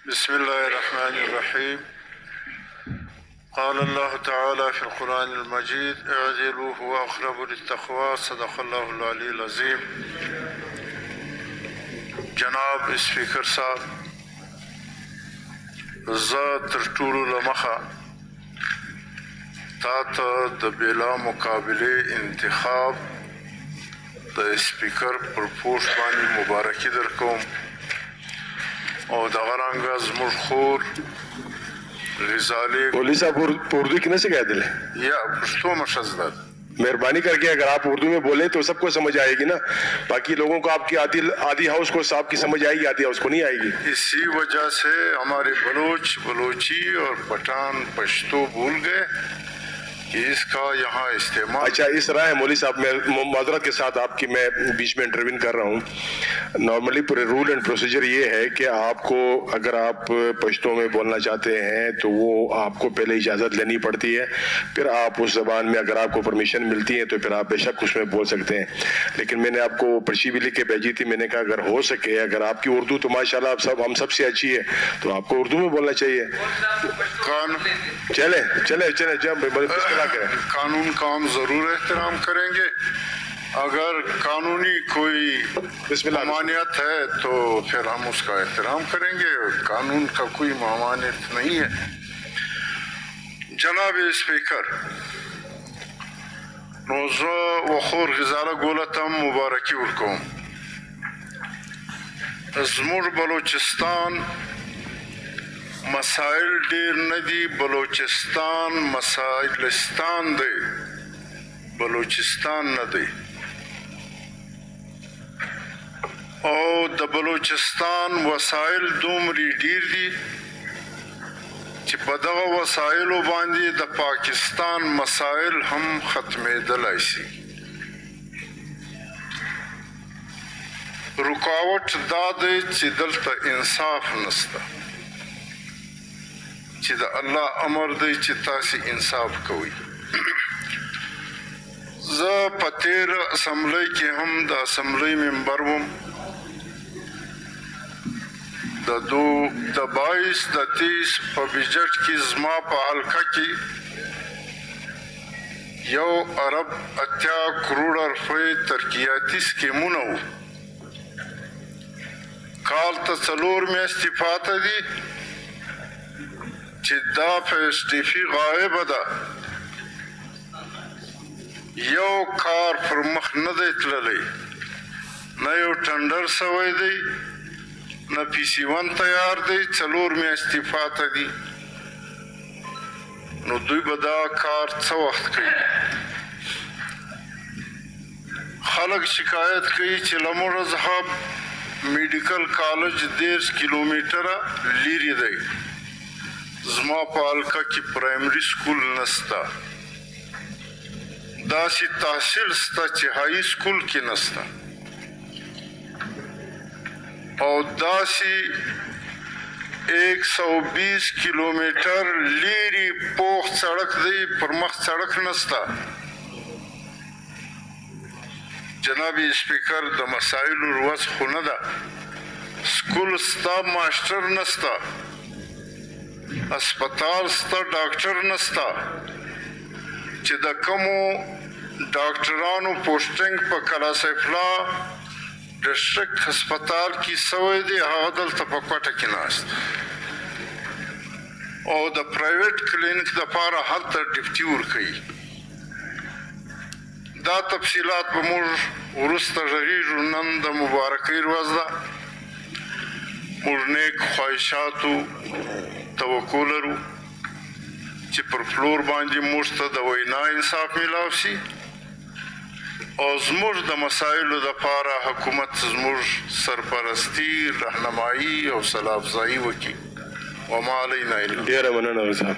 بسم الله الرحمن الرحيم. قال الله تعالى في القرآن المجيد اعدلوا هو أقرب للتقوى صدق الله العلي العظيم. جناب اسپیکر صاحب، زه تر ټولو له مخه تا ته د بلا مقابلې انتخاب د اسپیکر پر پوسټ باندې مبارکي درکوم او دغه رنګه زموږ خور غزالی مولوی صاحب اردو کی نہ سکھائے دل یا پشتو مشزدد مہربانی کر کے اگر آپ اردو میں بولیں تو سب کو سمجھ آئے گی نا. باقی لوگوں کو آپ کی آدھی ہاؤس کو صاحب کی سمجھ آئے گی، آدھی ہاؤس کو نہیں آئے گی. اسی وجہ سے ہمارے بلوچی اور پٹھان پشتو بھول گئے کہ اس کا یہاں استعمال. اچھا اس طرح ہے مولوی صاحب، میں معذرت کے ساتھ آپ کی میں بیچ میں انٹروین کر رہا ہوں. نارملی پورے رول اینڈ پروسیجر یہ ہے کہ آپ کو اگر آپ پشتو میں بولنا چاہتے ہیں تو وہ آپ کو پہلے اجازت لینی پڑتی ہے، پھر آپ اس زبان میں اگر آپ کو پرمیشن ملتی ہے تو پھر آپ بے شک اس میں بول سکتے ہیں. لیکن میں نے آپ کو پرچی بھی لکھ کے بھیجی تھی، میں نے کہا اگر ہو سکے، اگر آپ کی اردو تو ماشاءاللہ ہم سب سے اچھی ہے تو آپ کو اردو میں بولنا چاہیے. چلے قانون کا ہم ضرور احترام کریں گے. اگر قانونی کوئی ممانعت ہے تو پھر ہم اس کا احترام کریں گے. قانون کا کوئی ممانعت نہیں ہے. جناب اسپیکر، نوزه وخور غزاله ګولتم مبارکي ورکوم. زموږ بلوچستان مسائل ډیر نه دي، بلوچستان مسائلستان دی، بلوچستان نه دی. او د بلوچستان وسایل دومره ډیر دي چې په دغه وسایلو باندې د پاکستان مسایل هم ختمېدلی شي. رکاوټ دا دی چې دلته انصاف نشته، چې د الله امر دی چې تاسې انصاف کوئ. زه په تیر اسمبلی کې هم د اسمبلی ممبر وم. د 22 د 30 په بجټ کې زما په حلقه کې یو ارب 80 کروڑ روپۍ ترقیاتي سکیمونه وو. کال ته 4 میاشتې پاته دي چې دا په ایس ډي پي غایبه ده. یو کار پر مخ نه دی تللی، نه یو ټنډر سوی دی، نه پی سی 1 تیار دی. 4 میاشتې پاته دي. نو دوی به دا کار څه وخت کوي؟ خلک شکایت کوي چې له موږ څخه میډیکل کالج 10 کیلومیټره لیرې دی. زما په حلقه کې پرایمري سکول نسته، داسې تحصیل سته چې هائی سکول کې نسته، او داسې 120 کیلومیټر لیرې پوخ سړک دی، پر مخ سړک نسته. جناب اسپیکر، د مسایلو ورځ خو نه ده. سکول سته، ماسټر نسته، اسپتال سته، ډاکټر نسته. چې د کومو ډاکټرانو پوسټینګ په کلاسیفلا ډسټرکټ هسپتال کې سوی دی، هغه دلته په کوټه کې ناست، او د پرایویټ کلینیک دپاره هلته ډیوټي ورکوي. دا تفصیلات به موږ وروسته غږیږو. نن د مبارکۍ ورځ ده. موږ نیک خواهشاتو توقع لرو چې پر فلور باندې موږ ته د وینا انصاف میلاو شي، او زموږ د مسایلو دپاره حکومت زموږ سرپرستی، رهنمایي او صلاح افزایي وکړي. وما علینا الا. ډېره مننه صاحب.